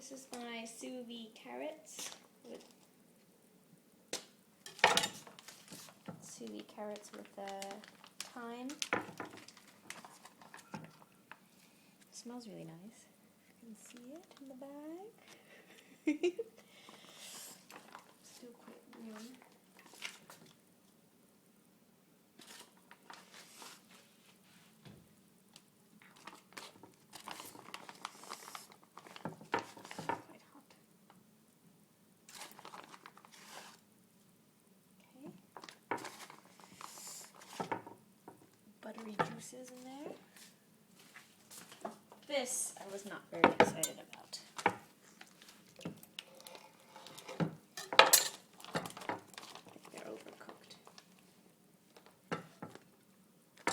This is my sous vide carrots with thyme. It smells really nice. You can see it in the bag. Still quite warm. Buttery juices in there. This I was not very excited about. I think they're overcooked. I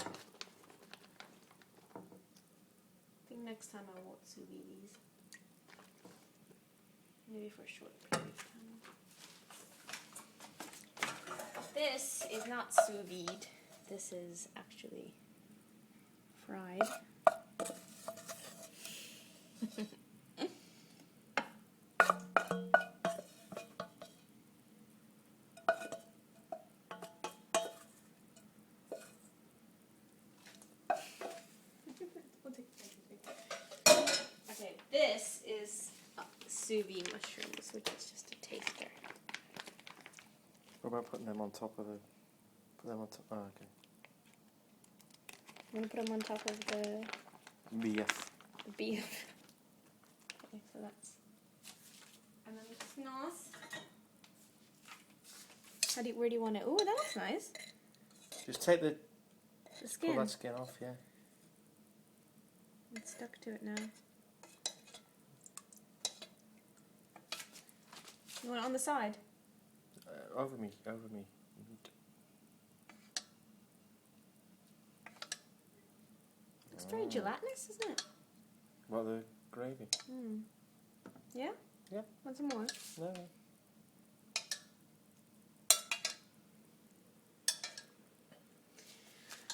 think next time I won't sous vide these. Maybe for a short period of time. This is not sous vide. This is actually fried. Okay, this is sous vide mushrooms, which is just a taster. What about putting them on top of the... Put them on top... Oh, okay. I'm going to put them on top of the Beef. beef. Okay, so that's... And then the sauce. Where do you want it? Ooh, that looks nice. Just take the... The skin. Pull that skin off, yeah. It's stuck to it now. You want it on the side? Over me. It's very gelatinous, isn't it? What, the gravy? Yeah? Yeah. Want some more? No.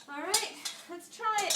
Alright, let's try it.